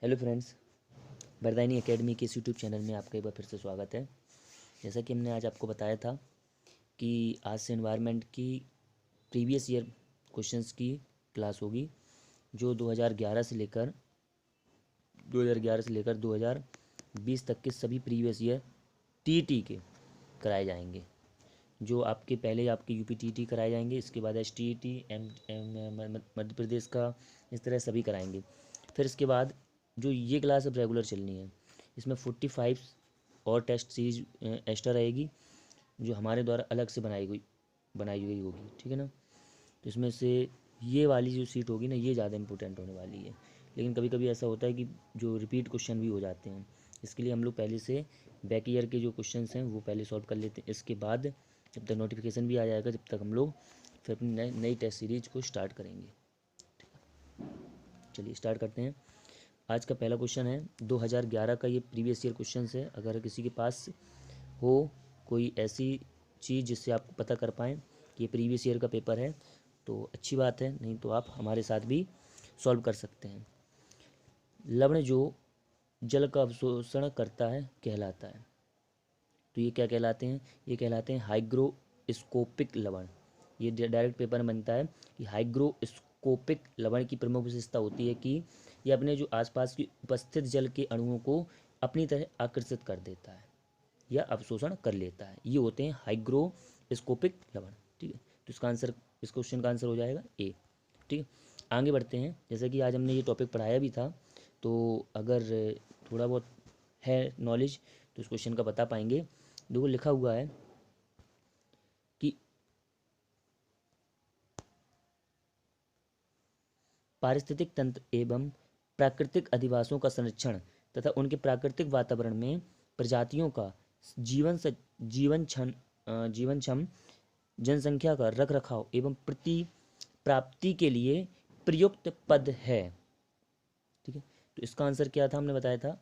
Hello friends, वरदायनी academy के इस YouTube channel में आपका एक बार फिर से स्वागत है। जैसा कि हमने आज आपको बताया था कि आज से एनवायरनमेंट की प्रीवियस ईयर क्वेश्चंस की क्लास होगी, जो 2011 से लेकर 2020 तक के सभी प्रीवियस ईयर टीटी के कराए जाएंगे। जो आपके पहले आपके यूपी टीटी कराए जाएंगे, इसके बाद एसटीईटी, मध्य प्रदेश का, इस तरह सभी कराएंगे। फिर इसके बाद जो ये क्लास अब रेगुलर चलनी है, इसमें 45 और टेस्ट सीरीज एक्स्ट्रा रहेगी, जो हमारे द्वारा अलग से बनाई हुई होगी, ठीक है ना। तो इसमें से ये वाली जो सीट होगी ना, ये ज़्यादा इंपॉर्टेंट होने वाली है। लेकिन कभी कभी ऐसा होता है कि जो रिपीट क्वेश्चन भी हो जाते हैं, इसके लिए हम लोग पहले से बैक ईयर के जो क्वेश्चन हैं वो पहले सॉल्व कर लेते हैं। इसके बाद जब तक नोटिफिकेशन भी आ जाएगा, जब तक हम लोग फिर अपनी नई टेस्ट सीरीज को स्टार्ट करेंगे। चलिए स्टार्ट करते हैं। आज का पहला क्वेश्चन है 2011 का, ये प्रीवियस ईयर क्वेश्चन है। अगर किसी के पास हो कोई ऐसी चीज़ जिससे आप पता कर पाएँ कि ये प्रीवियस ईयर का पेपर है तो अच्छी बात है, नहीं तो आप हमारे साथ भी सॉल्व कर सकते हैं। लवण जो जल का अवशोषण करता है कहलाता है, तो ये क्या कहलाते हैं? ये कहलाते हैं हाइग्रोस्कोपिक लवण। ये डायरेक्ट पेपर में बनता है कि हाइग्रोस्कोपिक लवण की प्रमुख विशेषता होती है कि ये अपने जो आसपास की उपस्थित जल के अणुओं को अपनी तरह आकर्षित कर देता है या अवशोषण कर लेता है। ये होते हैं हाइग्रोस्कोपिक लवण, ठीक है। तो इसका आंसर, इस क्वेश्चन का आंसर हो जाएगा ए, ठीक है। आगे बढ़ते हैं। जैसे कि आज हमने ये टॉपिक पढ़ाया भी था, तो अगर थोड़ा बहुत है नॉलेज तो इस क्वेश्चन का बता पाएंगे। देखो लिखा हुआ है कि पारिस्थितिक तंत्र एवं प्राकृतिक अधिवासों का संरक्षण तथा उनके प्राकृतिक वातावरण में प्रजातियों का जीवनक्षम जनसंख्या का रखरखाव एवं प्राप्ति के लिए प्रयुक्त पद है, ठीक है। तो इसका आंसर क्या था? हमने बताया था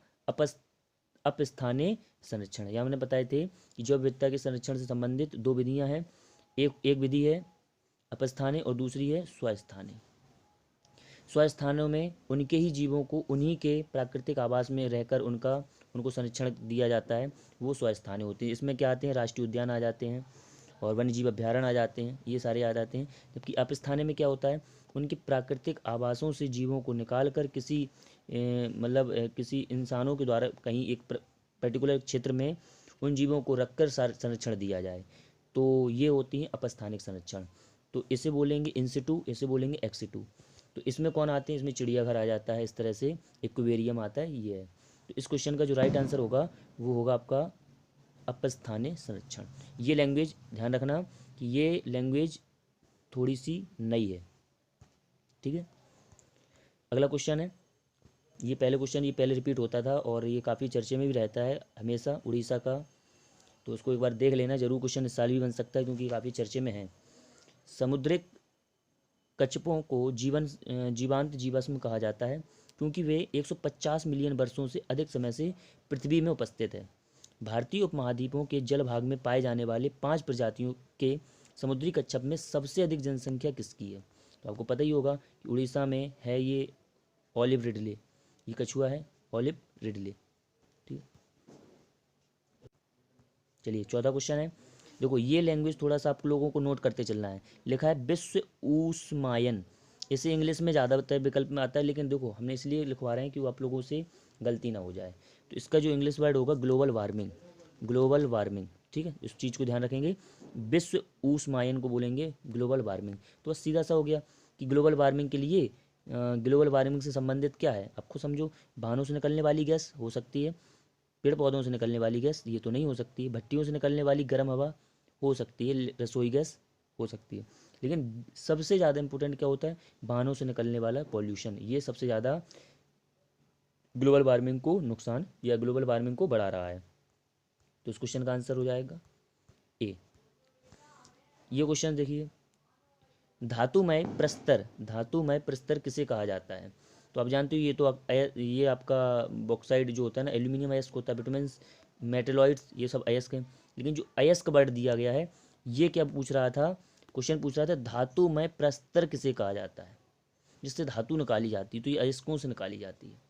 अपस्थानीय संरक्षण। या हमने बताए थे कि जैव विविधता के संरक्षण से संबंधित दो विधियां हैं। एक विधि है अपस्थानीय और दूसरी है स्वस्थानीय। स्वस्थानों में उनके ही जीवों को उन्हीं के प्राकृतिक आवास में रहकर उनको संरक्षण दिया जाता है, वो स्वस्थानीय होते हैं। इसमें क्या आते हैं? राष्ट्रीय उद्यान आ जाते हैं और वन्य जीव अभ्यारण्य आ जाते हैं, ये सारे आ जाते हैं। जबकि अपस्थानीय में क्या होता है? उनके प्राकृतिक आवासों से जीवों को निकाल कर किसी किसी इंसानों के द्वारा कहीं एक पर्टिकुलर क्षेत्र में उन जीवों को रखकर संरक्षण दिया जाए, तो ये होती है अपस्थानिक संरक्षण। तो इसे बोलेंगे इंसिटू, इसे बोलेंगे एक्सिटू। तो इसमें कौन आते हैं? इसमें चिड़ियाघर आ जाता है, इस तरह से एक्वेरियम आता है, ये है। तो इस क्वेश्चन का जो राइट आंसर होगा वो होगा आपका अपस्थानीय संरक्षण। ये लैंग्वेज ध्यान रखना कि ये लैंग्वेज थोड़ी सी नई है, ठीक है। अगला क्वेश्चन है, ये पहले रिपीट होता था और ये काफ़ी चर्चे में भी रहता है हमेशा, उड़ीसा का। तो उसको एक बार देख लेना, जरूर क्वेश्चन इस साल भी बन सकता है क्योंकि काफ़ी चर्चे में है। समुद्रिक कछुओं को जीवांत जीवाश्म कहा जाता है क्योंकि वे 150 मिलियन वर्षों से अधिक समय से पृथ्वी में उपस्थित है। भारतीय उपमहाद्वीपों के जल भाग में पाए जाने वाले 5 प्रजातियों के समुद्री कच्छप में सबसे अधिक जनसंख्या किसकी है? तो आपको पता ही होगा कि उड़ीसा में है ये ऑलिव रिडले, ये कछुआ है ऑलिव रिडले, ठीक है। चलिए 14 क्वेश्चन है। देखो ये लैंग्वेज थोड़ा सा आप लोगों को नोट करते चलना है। लिखा है विश्व ऊष्मायन, इसे इंग्लिश में ज़्यादातर विकल्प में आता है, लेकिन देखो हमने इसलिए लिखवा रहे हैं कि वो आप लोगों से गलती ना हो जाए। तो इसका जो इंग्लिश वर्ड होगा ग्लोबल वार्मिंग, ग्लोबल वार्मिंग, ठीक है। इस चीज़ को ध्यान रखेंगे, विश्व ऊष्मायन को बोलेंगे ग्लोबल वार्मिंग। तो बस सीधा सा हो गया कि ग्लोबल वार्मिंग के लिए ग्लोबल वार्मिंग से संबंधित क्या है आप खुद समझो। वाहनों से निकलने वाली गैस हो सकती है, पेड़ पौधों से निकलने वाली गैस ये तो नहीं हो सकती है, भट्टियों से निकलने वाली गर्म हवा हो सकती है, रसोई गैस हो सकती है। लेकिन सबसे ज़्यादा इंपॉर्टेंट क्या होता है? वाहनों से निकलने वाला पॉल्यूशन, ये सबसे ज़्यादा ग्लोबल वार्मिंग को नुकसान या ग्लोबल वार्मिंग को बढ़ा रहा है। तो इस क्वेश्चन का आंसर हो जाएगा ए। ये क्वेश्चन देखिए, धातुमय प्रस्तर किसे कहा जाता है? तो आप जानते हो ये तो ये आपका बॉक्साइड जो होता है ना, एल्यूमिनियम अयस्क होता है, विटामिन्स, मेटेलॉइड्स, ये सब अयस्क हैं। लेकिन जो अयस्क वर्ड दिया गया है, ये क्या पूछ रहा था? क्वेश्चन पूछ रहा था धातुमय प्रस्तर किसे कहा जाता है, जिससे धातु निकाली जाती है, तो ये अयस्कों से निकाली जाती है।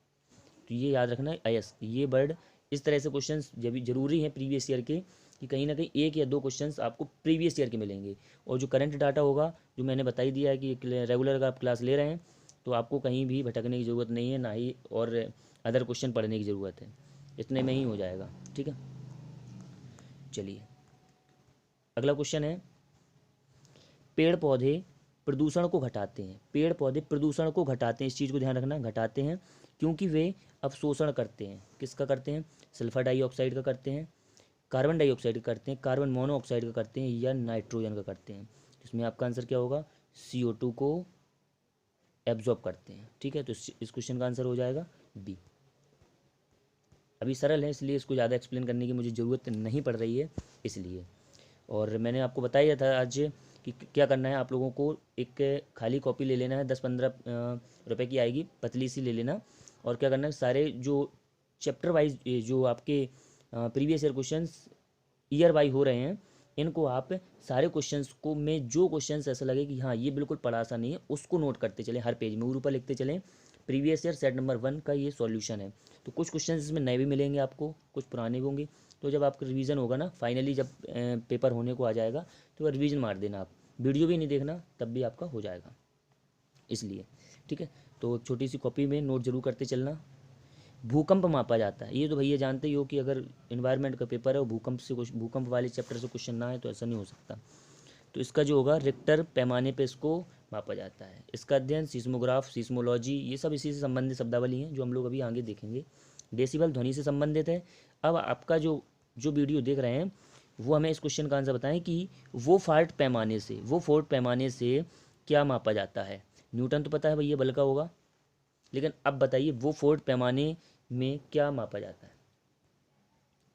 तो ये याद रखना है अयस्क, ये वर्ड इस तरह से क्वेश्चंस जब जरूरी हैं प्रीवियस ईयर के कि कहीं ना कहीं एक या दो क्वेश्चंस आपको प्रीवियस ईयर के मिलेंगे। और जो करंट डाटा होगा जो मैंने बता ही दिया है कि रेगुलर अगर आप क्लास ले रहे हैं तो आपको कहीं भी भटकने की ज़रूरत नहीं है, ना ही और अदर क्वेश्चन पढ़ने की ज़रूरत है, इतने में ही हो जाएगा। ठीक है, चलिए अगला क्वेश्चन है, पेड़ पौधे प्रदूषण को घटाते हैं। पेड़ पौधे प्रदूषण को घटाते हैं, इस चीज़ को ध्यान रखना, घटाते हैं क्योंकि वे अवशोषण करते हैं। किसका करते हैं? सल्फर डाइऑक्साइड का करते हैं, कार्बन डाइऑक्साइड का करते हैं, कार्बन मोनोऑक्साइड का करते हैं, या नाइट्रोजन का करते हैं। इसमें आपका आंसर क्या होगा? CO2 को एब्जॉर्ब करते हैं। ठीक है, तो इस क्वेश्चन का आंसर हो जाएगा बी। अभी सरल है इसलिए इसको ज़्यादा एक्सप्लेन करने की मुझे ज़रूरत नहीं पड़ रही है इसलिए। और मैंने आपको बताया था आज कि क्या करना है, आप लोगों को एक खाली कॉपी ले लेना है, 10-15 रुपए की आएगी, पतली सी ले लेना। और क्या करना है, सारे जो चैप्टर वाइज जो आपके previous year questions year wise हो रहे हैं, इनको आप सारे क्वेश्चंस को में जो क्वेश्चंस ऐसा लगे कि हाँ ये बिल्कुल पढ़ा सा नहीं है, उसको नोट करते चलें, हर पेज में ऊपर लिखते चलें प्रीवियस ईयर सेट नंबर 1 का ये सॉल्यूशन है। तो कुछ क्वेश्चंस इसमें नए भी मिलेंगे आपको, कुछ पुराने भी होंगे। तो जब आपका रिवीजन होगा ना, फाइनली जब पेपर होने को आ जाएगा तो रिवीजन मार देना, आप वीडियो भी नहीं देखना, तब भी आपका हो जाएगा इसलिए। ठीक है, तो छोटी सी कॉपी में नोट जरूर करते चलना। भूकंप मापा जाता है, ये तो भैया जानते ही हो कि अगर इन्वायरमेंट का पेपर है और भूकंप से कुछ भूकंप वाले चैप्टर से क्वेश्चन ना है तो ऐसा नहीं हो सकता। तो इसका जो होगा रिक्टर पैमाने पे इसको मापा जाता है। इसका अध्ययन सीस्मोग्राफ, सीस्मोलॉजी, ये सब इसी से संबंधित शब्दावली हैं जो हम लोग अभी आगे देखेंगे। डेसिबल ध्वनि से संबंधित है। अब आपका जो जो वीडियो देख रहे हैं वो हमें इस क्वेश्चन का आंसर बताएं कि वो फोर्ट पैमाने से क्या मापा जाता है। न्यूटन तो पता है भैया बल का होगा, लेकिन अब बताइए वो फोर्ट पैमाने में क्या मापा जाता है।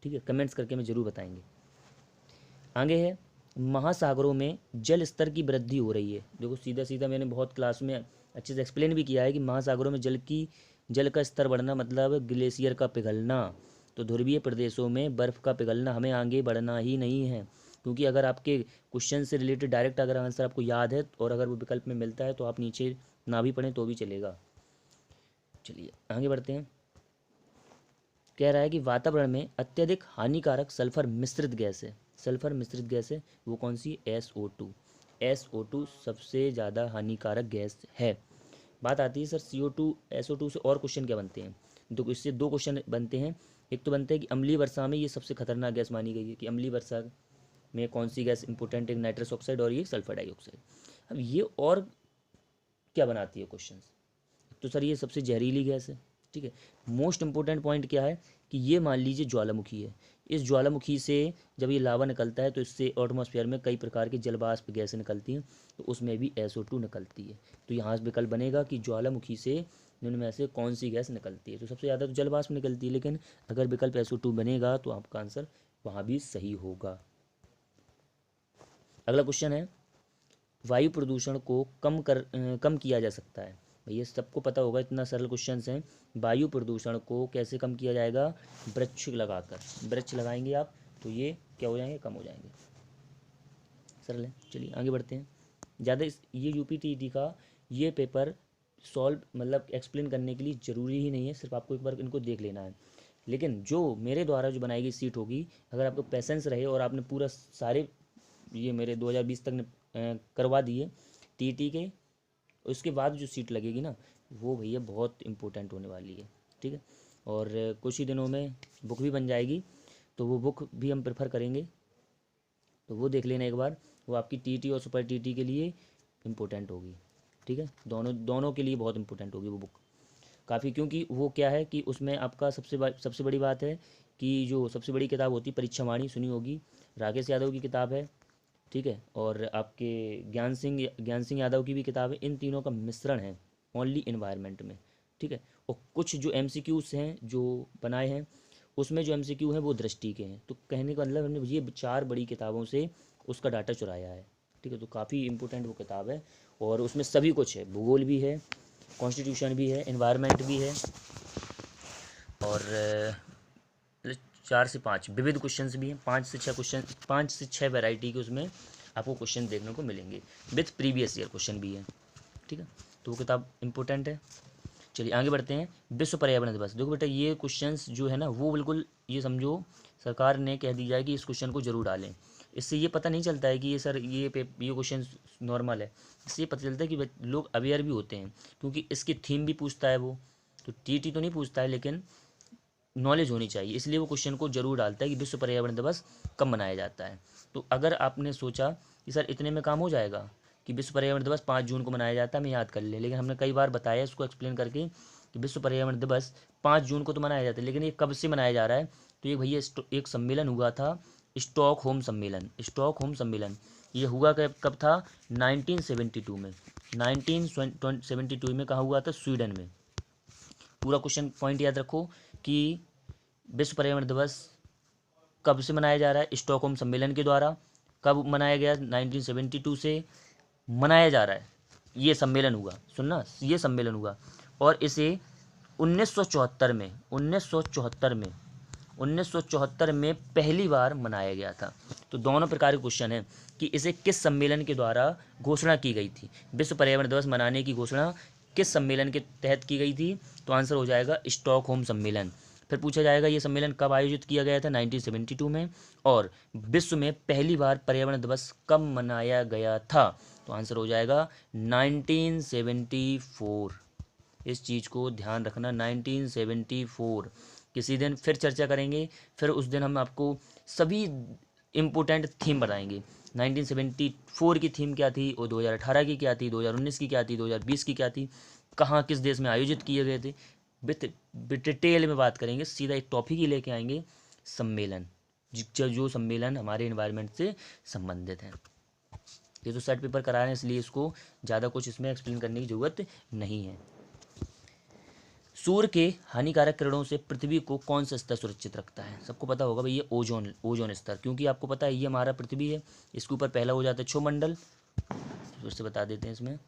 ठीक है, कमेंट्स करके हमें जरूर बताएंगे। आगे है, महासागरों में जल स्तर की वृद्धि हो रही है। देखो सीधा सीधा मैंने बहुत क्लास में अच्छे से एक्सप्लेन भी किया है कि महासागरों में जल का स्तर बढ़ना मतलब ग्लेशियर का पिघलना। तो ध्रुवीय प्रदेशों में बर्फ़ का पिघलना, हमें आगे बढ़ना ही नहीं है, क्योंकि अगर आपके क्वेश्चन से रिलेटेड डायरेक्ट अगर आंसर आपको याद है और अगर वो विकल्प में मिलता है तो आप नीचे ना भी पढ़ें तो भी चलेगा। चलिए आगे बढ़ते हैं। कह रहा है कि वातावरण में अत्यधिक हानिकारक सल्फर मिश्रित गैस है। सल्फर मिश्रित गैस है वो कौन सी? SO2। SO2 सबसे ज़्यादा हानिकारक गैस है। बात आती है सर CO2 SO2 से और क्वेश्चन क्या बनते हैं? इससे दो क्वेश्चन बनते हैं। एक तो बनते हैं कि अम्लीय वर्षा में ये सबसे खतरनाक गैस मानी गई है, कि अम्लीय वर्षा में कौन सी गैस इंपोर्टेंट है? नाइट्रस ऑक्साइड और ये सल्फर डाइऑक्साइड। अब ये और क्या बनाती है क्वेश्चन? तो सर ये सबसे जहरीली गैस है। ठीक है, मोस्ट इंपॉर्टेंट पॉइंट क्या है कि ये मान लीजिए ज्वालामुखी है, इस ज्वालामुखी से जब ये लावा निकलता है तो इससे एटमॉस्फेयर में कई प्रकार की जलवाष्प गैसें निकलती हैं, तो उसमें भी SO2 निकलती है। तो यहाँ विकल्प बनेगा कि ज्वालामुखी से निम्न में से कौन सी गैस निकलती है? तो सबसे ज़्यादा तो जलवाष्प निकलती है, लेकिन अगर विकल्प SO2 बनेगा तो आपका आंसर वहाँ भी सही होगा। अगला क्वेश्चन है, वायु प्रदूषण को कम किया जा सकता है। भैया सबको पता होगा, इतना सरल क्वेश्चन हैं। वायु प्रदूषण को कैसे कम किया जाएगा? वृक्ष लगाकर। वृक्ष लगाएंगे आप तो ये क्या हो जाएंगे? कम हो जाएंगे। सरल है, चलिए आगे बढ़ते हैं। ज़्यादा ये UPTET का ये पेपर सॉल्व मतलब एक्सप्लेन करने के लिए ज़रूरी ही नहीं है, सिर्फ आपको एक बार इनको देख लेना है। लेकिन जो मेरे द्वारा जो बनाई गई सीट होगी, अगर आपको पैसेंस रहे और आपने पूरा सारे ये मेरे 2020 तक करवा दिए TET के, उसके बाद जो सीट लगेगी ना वो भैया बहुत इंपॉर्टेंट होने वाली है। ठीक है, और कुछ ही दिनों में बुक भी बन जाएगी, तो वो बुक भी हम प्रेफर करेंगे, तो वो देख लेना एक बार। वो आपकी TET और सुपर TET के लिए इम्पोर्टेंट होगी। ठीक है, दोनों के लिए बहुत इंपॉर्टेंट होगी वो बुक काफ़ी, क्योंकि वो क्या है कि उसमें आपका सबसे बड़ी बात है कि जो सबसे बड़ी किताब होती है परीक्षावाणी, सुनी होगी, राकेश यादव की किताब है। ठीक है, और आपके ज्ञान सिंह यादव की भी किताब है। इन तीनों का मिश्रण है ओनली इन्वायरमेंट में। ठीक है, और कुछ जो MCQs हैं जो बनाए हैं उसमें जो MCQ हैं वो दृष्टि के हैं। तो कहने का मतलब हमने ये 4 बड़ी किताबों से उसका डाटा चुराया है। ठीक है, तो काफ़ी इंपॉर्टेंट वो किताब है और उसमें सभी कुछ है, भूगोल भी है, कॉन्स्टिट्यूशन भी है, इन्वायरमेंट भी है, और 4 से 5 विविध क्वेश्चंस भी हैं, 5 से 6 वैरायटी के उसमें आपको क्वेश्चन देखने को मिलेंगे, विथ प्रीवियस ईयर क्वेश्चन भी है। ठीक है, तो वो किताब इम्पोर्टेंट है। चलिए आगे बढ़ते हैं। विश्व पर्यावरण दिवस, देखो बेटा ये क्वेश्चंस जो है ना वो बिल्कुल ये समझो सरकार ने कह दिया है कि इस क्वेश्चन को जरूर डालें। इससे ये पता नहीं चलता है कि ये सर ये क्वेश्चन नॉर्मल है, इससे ये पता चलता है कि लोग अवेयर भी होते हैं, क्योंकि इसकी थीम भी पूछता है वो, तो टीटी तो नहीं पूछता है लेकिन नॉलेज होनी चाहिए, इसलिए वो क्वेश्चन को जरूर डालता है कि विश्व पर्यावरण दिवस कब मनाया जाता है। तो अगर आपने सोचा कि सर इतने में काम हो जाएगा कि विश्व पर्यावरण दिवस 5 जून को मनाया जाता है, मैं याद कर ले, लेकिन हमने कई बार बताया इसको एक्सप्लेन करके कि विश्व पर्यावरण दिवस 5 जून को तो मनाया जाता है, लेकिन ये कब से मनाया जा रहा है, तो ये भैया एक सम्मेलन हुआ था, स्टॉकहोम सम्मेलन। स्टॉकहोम सम्मेलन ये हुआ कब था, 1972 में। 1972 में कहाँ हुआ था, स्वीडन में। पूरा क्वेश्चन पॉइंट याद रखो कि विश्व पर्यावरण दिवस कब से मनाया जा रहा है, स्टॉकहोम सम्मेलन के द्वारा। कब मनाया गया, 1972 से मनाया जा रहा है, ये सम्मेलन हुआ, सुनना ये सम्मेलन हुआ, और इसे 1974 में 1974 में पहली बार मनाया गया था। तो दोनों प्रकार के क्वेश्चन हैं कि इसे किस सम्मेलन के द्वारा घोषणा की गई थी, विश्व पर्यावरण दिवस मनाने की घोषणा किस सम्मेलन के तहत की गई थी, तो आंसर हो जाएगा स्टॉकहोम सम्मेलन। फिर पूछा जाएगा ये सम्मेलन कब आयोजित किया गया था, 1972 में, और विश्व में पहली बार पर्यावरण दिवस कब मनाया गया था, तो आंसर हो जाएगा 1974। इस चीज़ को ध्यान रखना, 1974। किसी दिन फिर चर्चा करेंगे, फिर उस दिन हम आपको सभी इम्पोर्टेंट थीम बताएंगे। 1974 की थीम क्या थी, और 2018 की क्या थी, 2019 की क्या थी, 2020 की क्या थी, कहाँ किस देश में आयोजित किए गए थे, विथ डिटेल में बात करेंगे। सीधा एक टॉपिक ही लेके आएंगे, सम्मेलन, जो सम्मेलन हमारे एनवायरनमेंट से संबंधित हैं। ये तो सेट पेपर करा रहे हैं, इसलिए इसको ज़्यादा कुछ इसमें एक्सप्लेन करने की ज़रूरत नहीं है। सूर्य के हानिकारक किरणों से पृथ्वी को कौन सा स्तर सुरक्षित रखता है, सबको पता होगा भाई, ये ओजोन स्तर, क्योंकि आपको पता है ये हमारा पृथ्वी है, इसके ऊपर पहला हो जाता है क्षोमंडल। फिर से बता देते हैं, इसमें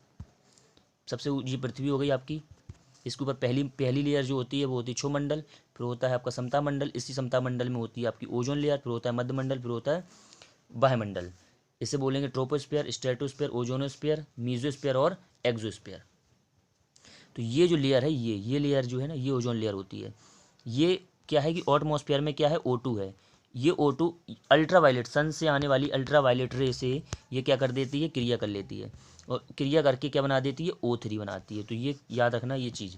सबसे ये पृथ्वी हो गई आपकी, इसके ऊपर पहली लेयर जो होती है वो होती है क्षोमंडल, फिर होता है आपका समता मंडल, इसी समता मंडल में होती है आपकी ओजोन लेयर, फिर होता है मध्य मंडल, फिर होता है वायुमंडल। इसे बोलेंगे ट्रोपोस्फीयर, स्ट्रेटोस्फीयर, ओजोनोस्फीयर, मीजोस्फीयर और एक्सोस्फीयर। तो ये जो लेयर है, ये लेयर जो है ना, ये ओजोन लेयर होती है। ये क्या है कि एटमॉस्फेयर में क्या है, O2 है। ये O2 अल्ट्रावायलेट, सन से आने वाली अल्ट्रावायलेट रे से ये क्या कर देती है, क्रिया कर लेती है, और क्रिया करके क्या बना देती है, O3 बनाती है। तो ये याद रखना ये चीज़।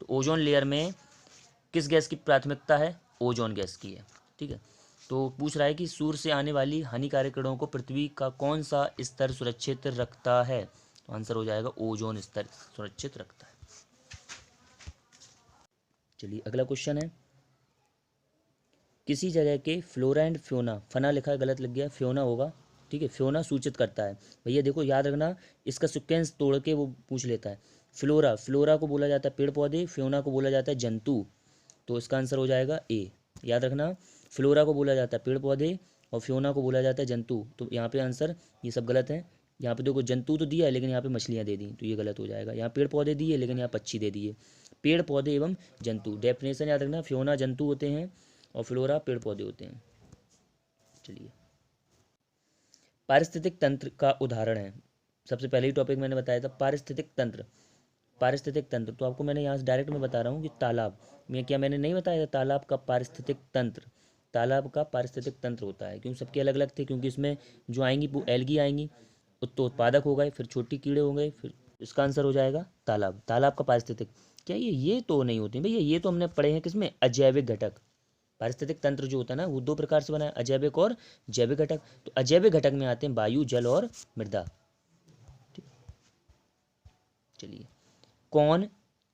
तो ओजोन लेयर में किस गैस की प्राथमिकता है, ओजोन गैस की है, ठीक है। तो पूछ रहा है कि सूर्य से आने वाली हानिकारक किरणों को पृथ्वी का कौन सा स्तर सुरक्षित रखता है, तो आंसर हो जाएगा ओजोन स्तर सुरक्षित रखता है। चलिए अगला क्वेश्चन है, किसी जगह के फ्लोरा एंड फ्योना, फना लिखा है गलत लग गया, फ्योना होगा, ठीक है, फ्योना सूचित करता है। भैया देखो याद रखना, इसका सिक्वेंस तोड़ के वो पूछ लेता है। फ्लोरा को बोला जाता है पेड़ पौधे, फ्योना को बोला जाता है जंतु, तो इसका आंसर हो जाएगा ए। याद रखना, फ्लोरा को बोला जाता है पेड़ पौधे और फ्योना को बोला जाता है जंतु, तो यहाँ पे आंसर ये सब गलत है। यहाँ पे देखो जंतु तो दिया है लेकिन यहाँ पे मछलियाँ दे दी, तो ये गलत हो जाएगा। यहाँ पेड़ पौधे दिए लेकिन यहाँ पक्षी दे दिए। पेड़ पौधे एवं जंतु, डेफिनेशन याद रखना, फ्योना जंतु होते हैं और फ्लोरा पेड़ पौधे होते हैं। चलिए, पारिस्थितिक तंत्र का उदाहरण है, सबसे पहले ही टॉपिक मैंने बताया था पारिस्थितिक तंत्र। पारिस्थितिक तंत्र तो आपको मैंने यहाँ से डायरेक्ट में बता रहा हूँ कि तालाब में, क्या मैंने नहीं बताया था, तालाब का पारिस्थितिक तंत्र, तालाब का पारिस्थितिक तंत्र होता है। क्यों सबके अलग अलग थे, क्योंकि इसमें जो आएंगी वो एल्गी आएंगी, तो उत्पादक हो गए, फिर छोटी कीड़े हो गए, फिर इसका आंसर हो जाएगा तालाब। तालाब का पारिस्थितिक, क्या ये तो नहीं होती भैया, ये तो हमने पढ़े हैं किसमें, अजैविक घटक। पारिस्थितिक तंत्र जो होता है ना वो दो प्रकार से बना है, अजैविक और जैविक घटक। तो अजैविक घटक में आते हैं वायु, जल और मृदा। चलिए, कौन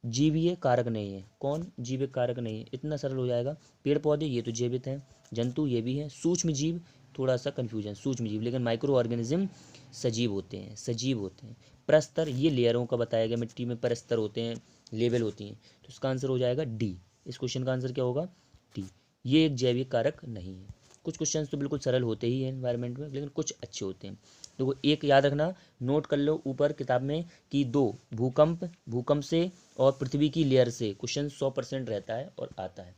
जीवीय कारक नहीं है, कौन जीवित कारक नहीं है, इतना सरल हो जाएगा। पेड़ पौधे ये तो जैविक हैं, जंतु ये भी हैं, सूक्ष्म जीव थोड़ा सा कन्फ्यूजन, सूक्ष्म जीव, लेकिन माइक्रो ऑर्गेनिज्म सजीव होते हैं, सजीव होते हैं। परस्तर ये लेयरों का बताया गया, मिट्टी में परस्तर होते हैं, लेवल होती हैं, तो इसका आंसर हो जाएगा डी। इस क्वेश्चन का आंसर क्या होगा, डी। ये एक जैविक कारक नहीं है। कुछ क्वेश्चन तो बिल्कुल सरल होते ही हैं एनवायरनमेंट में, लेकिन कुछ अच्छे होते हैं। देखो एक याद रखना, नोट कर लो ऊपर किताब में कि दो भूकंप से और पृथ्वी की लेयर से क्वेश्चन 100% रहता है और आता है।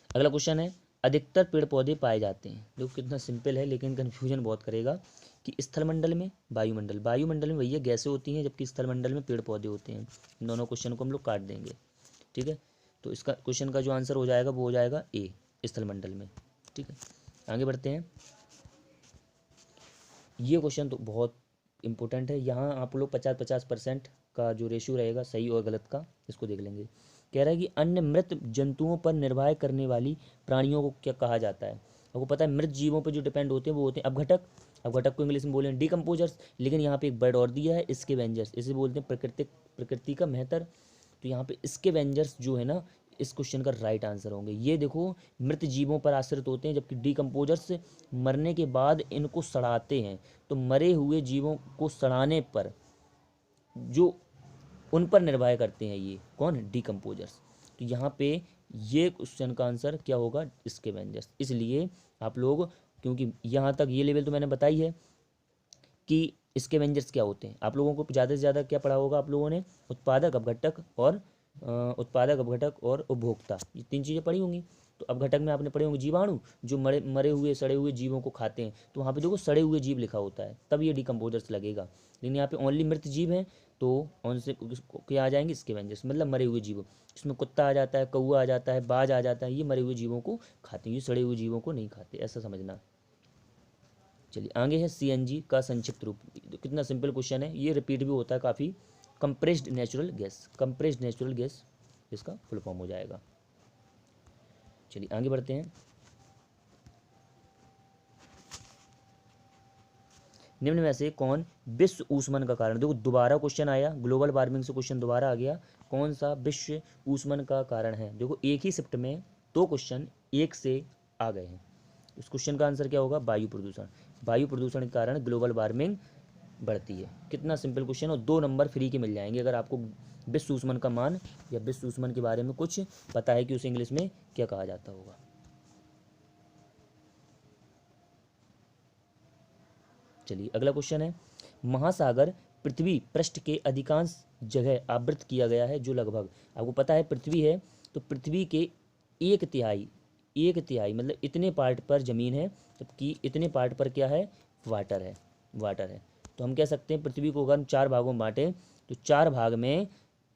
अगला क्वेश्चन है, अधिकतर पेड़ पौधे पाए जाते हैं। देखो कितना सिंपल है लेकिन कन्फ्यूजन बहुत करेगा। कि स्थलमंडल में, वायुमंडल में भैया गैसें होती हैं, जबकि स्थलमंडल में पेड़ पौधे होते हैं। इन दोनों क्वेश्चन को हम लोग काट देंगे, ठीक है। तो इसका क्वेश्चन का जो आंसर हो जाएगा वो हो जाएगा ए, स्थलमंडल में, ठीक है। आगे बढ़ते हैं। ये क्वेश्चन तो बहुत इंपॉर्टेंट है, यहाँ आप लोग 50-50% का जो रेशियो रहेगा सही और गलत का, इसको देख लेंगे। कह रहा है कि अन्य मृत जंतुओं पर निर्वाह करने वाली प्राणियों को क्या कहा जाता है। आपको पता है मृत जीवों पर जो डिपेंड होते हैं वो होते हैं अपघटक। अपघटक को इंग्लिश में बोले डिकम्पोजर्स, लेकिन यहाँ पे एक वर्ड और दिया है स्कैवेंजर्स, इसे बोलते हैं प्रकृति का मेहतर। तो यहाँ पे स्कैवेंजर्स जो है ना, इस क्वेश्चन का राइट आंसर होंगे। ये देखो मृत जीवों पर आश्रित होते हैं, जबकि डिकम्पोजर्स मरने के बाद इनको सड़ाते हैं। तो मरे हुए जीवों को सड़ाने पर जो उन पर निर्वाह करते हैं ये कौन, डिकम्पोजर्स। तो यहाँ पे ये क्वेश्चन का आंसर क्या होगा, स्कैवेंजर्स। इसलिए आप लोग, क्योंकि यहाँ तक ये लेवल तो मैंने बताई है कि स्कैवेंजर्स क्या होते हैं, आप लोगों को ज़्यादा से ज़्यादा क्या पढ़ा होगा आप लोगों ने, उत्पादक, अपघटक और उपभोक्ता, ये 3 चीज़ें पढ़ी होंगी। तो अपघटक में आपने पढ़े होंगे जीवाणु, जो मरे हुए सड़े हुए जीवों को खाते हैं। तो वहाँ पे देखो सड़े हुए जीव लिखा होता है, तब ये डिकम्पोजर्स लगेगा। लेकिन यहाँ पे ओनली मृत जीव हैं, तो उनसे क्या आ जाएंगे, स्कैवेंजर्स, मतलब मरे हुए जीवों। इसमें कुत्ता आ जाता है, कौआ आ जाता है, बाज आ जाता है, ये मरे हुए जीवों को खाते हैं, ये सड़े हुए जीवों को नहीं खाते, ऐसा समझना। चलिए आगे है सीएनजी का संक्षिप्त रूप। कितना सिंपल क्वेश्चन है, ये रिपीट भी होता है काफ़ी। Compressed natural gas, compressed natural gas इसका फुल फॉर्म हो जाएगा। चलिए आगे बढ़ते हैं। निम्न में से कौन विश्व ऊष्मन का कारण, देखो दोबारा क्वेश्चन आया, ग्लोबल वार्मिंग से क्वेश्चन दोबारा आ गया। कौन सा विश्व ऊष्मन का कारण है। देखो एक ही शिफ्ट में 2 क्वेश्चन एक से आ गए हैं। इस क्वेश्चन का आंसर क्या होगा, वायु प्रदूषण। वायु प्रदूषण के कारण ग्लोबल वार्मिंग बढ़ती है। कितना सिंपल क्वेश्चन, और 2 नंबर फ्री के मिल जाएंगे अगर आपको विश्व ऊष्मन का मान या विश्व ऊष्मन के बारे में कुछ पता है कि उसे इंग्लिश में क्या कहा जाता होगा। चलिए अगला क्वेश्चन है, महासागर पृथ्वी पृष्ठ के अधिकांश जगह आवृत किया गया है, जो लगभग, आपको पता है पृथ्वी है तो पृथ्वी के एक तिहाई मतलब इतने पार्ट पर ज़मीन है, जबकि इतने पार्ट पर क्या है, वाटर है। तो हम कह सकते हैं पृथ्वी को अगर हम 4 भागों में बांटें तो 4 भाग में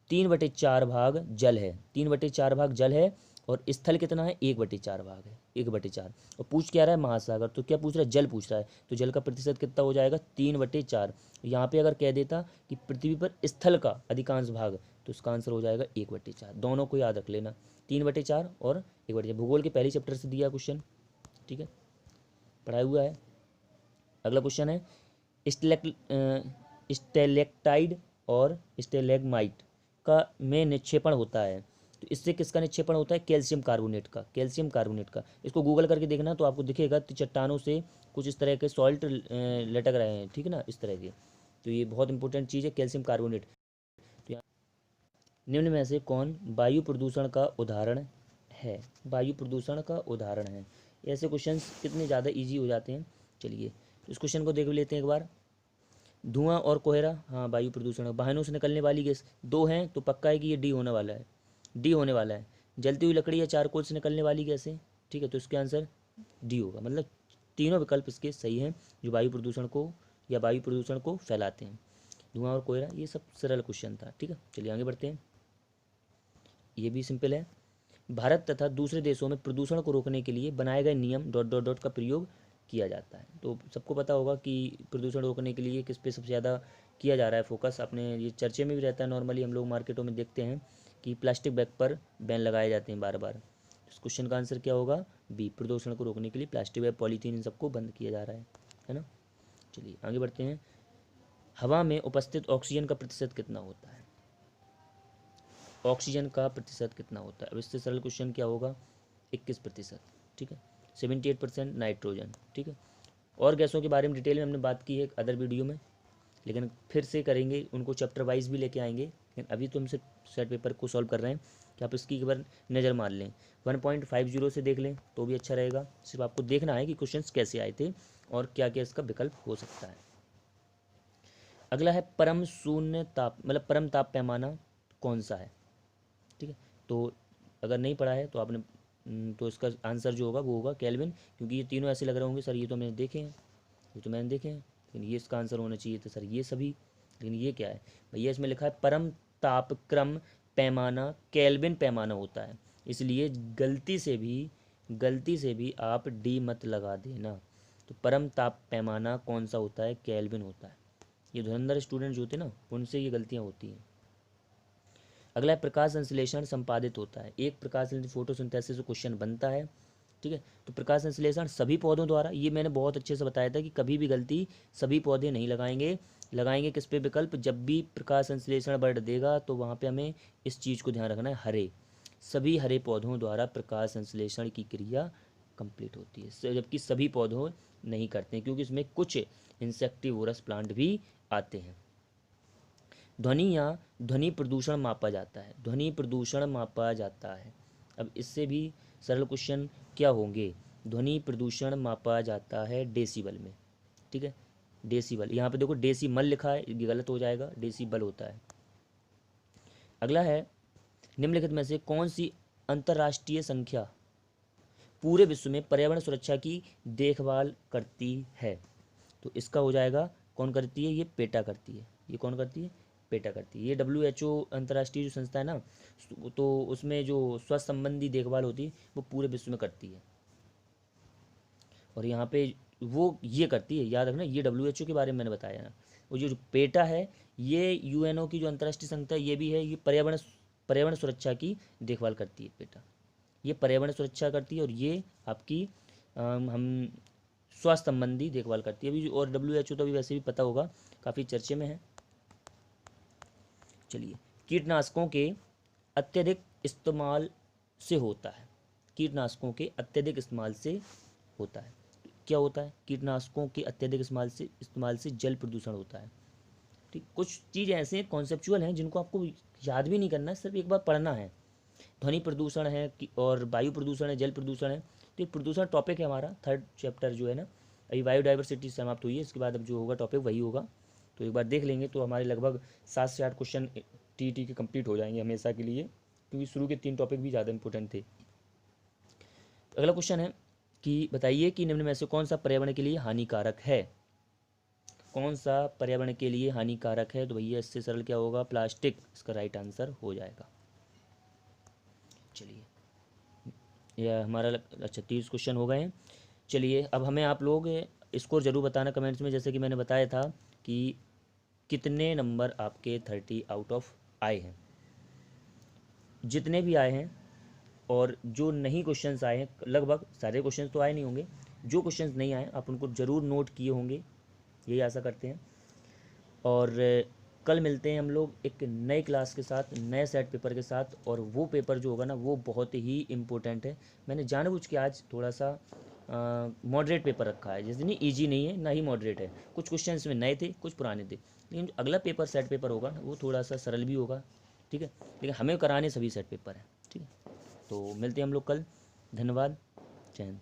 3/4 भाग जल है, 3/4 भाग जल है, और स्थल कितना है, 1/4 भाग है, 1/4। और पूछ क्या रहा है, महासागर, तो क्या पूछ रहा है, जल पूछ रहा है। तो जल का प्रतिशत कितना हो जाएगा, 3/4। यहाँ पे अगर कह देता कि पृथ्वी पर स्थल का अधिकांश भाग, तो इसका आंसर हो जाएगा 1/4। दोनों को याद रख लेना, 3/4 और 1/4। भूगोल के पहले चैप्टर से दिया क्वेश्चन, ठीक है, पढ़ाया हुआ है। अगला क्वेश्चन है, स्टेलेक्टाइड और स्टेलेगमाइट का में निक्षेपण होता है, तो इससे किसका निक्षेपण होता है, कैल्शियम कार्बोनेट का। इसको गूगल करके देखना तो आपको दिखेगा, तो चट्टानों से कुछ इस तरह के सॉल्ट लटक रहे हैं, ठीक है ना, इस तरह के। तो ये बहुत इंपॉर्टेंट चीज़ है कैल्शियम कार्बोनेट। तो यहाँ निम्न में से कौन वायु प्रदूषण का उदाहरण है, वायु प्रदूषण का उदाहरण है। ऐसे क्वेश्चंस कितने ज़्यादा इजी हो जाते हैं। चलिए तो इस क्वेश्चन को देख लेते हैं एक बार। धुआं और कोहरा, हाँ वायु प्रदूषण। वाहनों से निकलने वाली गैस, 2 हैं तो पक्का है कि ये डी होने वाला है, डी होने वाला है। जलती हुई लकड़ी या चारकोल से निकलने वाली गैसें, ठीक है, तो इसके आंसर डी होगा। मतलब तीनों विकल्प इसके सही हैं जो वायु प्रदूषण को या वायु प्रदूषण को फैलाते हैं। धुआं और कोहरा, ये सब सरल क्वेश्चन था, ठीक है। चलिए आगे बढ़ते हैं, ये भी सिंपल है। भारत तथा दूसरे देशों में प्रदूषण को रोकने के लिए बनाए गए नियम ... का प्रयोग किया जाता है। तो सबको पता होगा कि प्रदूषण रोकने के लिए किस पे सबसे ज़्यादा किया जा रहा है फोकस। अपने ये चर्चे में भी रहता है, नॉर्मली हम लोग मार्केटों में देखते हैं कि प्लास्टिक बैग पर बैन लगाए जाते हैं बार बार। इस क्वेश्चन का आंसर क्या होगा, बी, प्रदूषण को रोकने के लिए प्लास्टिक बैग, पॉलीथीन, इन सबको बंद किया जा रहा है ना। चलिए आगे बढ़ते हैं। हवा में उपस्थित ऑक्सीजन का प्रतिशत कितना होता है, ऑक्सीजन का प्रतिशत कितना होता है। अब इससे सरल क्वेश्चन क्या होगा, 21%, ठीक है। 78% नाइट्रोजन, ठीक है। और गैसों के बारे में डिटेल में हमने बात की है एक अदर वीडियो में, लेकिन फिर से करेंगे, उनको चैप्टर वाइज भी लेके आएंगे। लेकिन अभी तो हम सिर्फ सेट पेपर को सॉल्व कर रहे हैं कि आप इसकी एक बार नज़र मार लें, 1.50 से देख लें तो भी अच्छा रहेगा। सिर्फ आपको देखना है कि क्वेश्चंस कैसे आए थे और क्या क्या इसका विकल्प हो सकता है। अगला है परम शून्य ताप, मतलब परम ताप पैमाना कौन सा है, ठीक है। तो अगर नहीं पढ़ा है तो आपने तो इसका आंसर जो होगा वो होगा केल्विन, क्योंकि ये तीनों ऐसे लग रहे होंगे सर ये तो मैंने देखे हैं, ये तो मैंने देखे हैं, लेकिन ये इसका आंसर होना चाहिए था सर ये सभी, लेकिन ये क्या है भैया, इसमें लिखा है परम तापक्रम पैमाना केल्विन पैमाना होता है, इसलिए गलती से भी आप डी मत लगा देना। तो परम ताप पैमाना कौन सा होता है, केल्विन होता है। ये धुरंधर स्टूडेंट जो होते हैं ना उनसे ये गलतियाँ होती हैं। अगला है प्रकाश संश्लेषण संपादित होता है, एक प्रकाश फोटोसिंथेसिस से क्वेश्चन बनता है, ठीक है। तो प्रकाश संश्लेषण सभी पौधों द्वारा, ये मैंने बहुत अच्छे से बताया था कि कभी भी गलती सभी पौधे नहीं लगाएंगे किस पे विकल्प, जब भी प्रकाश संश्लेषण वर्ड देगा तो वहाँ पे हमें इस चीज़ को ध्यान रखना है, हरे, सभी हरे पौधों द्वारा प्रकाश संश्लेषण की क्रिया कंप्लीट होती है, जबकि सभी पौधों नहीं करते हैं क्योंकि इसमें कुछ इंसेक्टिवोरस प्लांट भी आते हैं। ध्वनि या ध्वनि प्रदूषण मापा जाता है, ध्वनि प्रदूषण मापा जाता है। अब इससे भी सरल क्वेश्चन क्या होंगे, ध्वनि प्रदूषण मापा जाता है डेसिबल में, ठीक है, डेसिबल। यहाँ पे देखो डेसिमल लिखा है, ये गलत हो जाएगा, डेसिबल होता है। अगला है निम्नलिखित में से कौन सी अंतर्राष्ट्रीय संख्या पूरे विश्व में पर्यावरण सुरक्षा की देखभाल करती है, तो इसका हो जाएगा कौन करती है, ये पेटा करती है। ये कौन करती है, पेटा करती है। ये WHO अंतर्राष्ट्रीय जो संस्था है ना, तो उसमें जो स्वास्थ्य संबंधी देखभाल होती है वो पूरे विश्व में करती है, और यहाँ पे वो ये करती है, याद रखना, ये WHO के बारे में मैंने बताया ना। वो जो पेटा है ये UNO की जो अंतर्राष्ट्रीय संस्था ये भी है, ये पर्यावरण सुरक्षा की देखभाल करती है पेटा, ये पर्यावरण सुरक्षा करती है, और ये आपकी हम स्वास्थ्य संबंधी देखभाल करती है अभी। और WHO तो अभी वैसे भी पता होगा, काफ़ी चर्चे में है। चलिए, कीटनाशकों के अत्यधिक इस्तेमाल से होता है, कीटनाशकों के अत्यधिक इस्तेमाल से होता है, क्या होता है, कीटनाशकों के अत्यधिक इस्तेमाल से जल प्रदूषण होता है, ठीक। कुछ चीज़ ऐसे कॉन्सेप्चुअल हैं जिनको आपको याद भी नहीं करना है, सिर्फ एक बार पढ़ना है। ध्वनि प्रदूषण है और वायु प्रदूषण है, जल प्रदूषण है, तो ये प्रदूषण टॉपिक है हमारा, 3rd चैप्टर जो है ना, अभी बायोडाइवर्सिटी समाप्त हुई है, इसके बाद अब जो होगा टॉपिक वही होगा, तो एक बार देख लेंगे तो हमारे लगभग 7 से 8 क्वेश्चन TET के कंप्लीट हो जाएंगे हमेशा के लिए, क्योंकि शुरू के 3 टॉपिक भी ज़्यादा इंपॉर्टेंट थे। अगला क्वेश्चन है कि बताइए कि निम्न में से कौन सा पर्यावरण के लिए हानिकारक है, कौन सा पर्यावरण के लिए हानिकारक है, तो भैया इससे सरल क्या होगा, प्लास्टिक इसका राइट आंसर हो जाएगा। चलिए, यह हमारा अच्छा 30 क्वेश्चन हो गए हैं। चलिए, अब हमें आप लोग स्कोर ज़रूर बताना कमेंट्स में, जैसे कि मैंने बताया था कि कितने नंबर आपके 30 आउट ऑफ आए हैं, जितने भी आए हैं और जो नहीं क्वेश्चंस आए हैं, लगभग सारे क्वेश्चंस तो आए नहीं होंगे, जो क्वेश्चंस नहीं आए आप उनको ज़रूर नोट किए होंगे, यही आशा करते हैं। और कल मिलते हैं हम लोग एक नए क्लास के साथ, नए सेट पेपर के साथ, और वो पेपर जो होगा ना वो बहुत ही इम्पोर्टेंट है। मैंने जानबूझ के आज थोड़ा सा मॉडरेट पेपर रखा है, जिस दिन ईजी नहीं है ना ही मॉडरेट है, कुछ क्वेश्चन इसमें नए थे कुछ पुराने थे, लेकिन अगला पेपर सेट पेपर होगा वो थोड़ा सा सरल भी होगा, ठीक है, लेकिन हमें कराने सभी सेट पेपर हैं, ठीक है। तो मिलते हैं हम लोग कल, धन्यवाद, जय हिंद।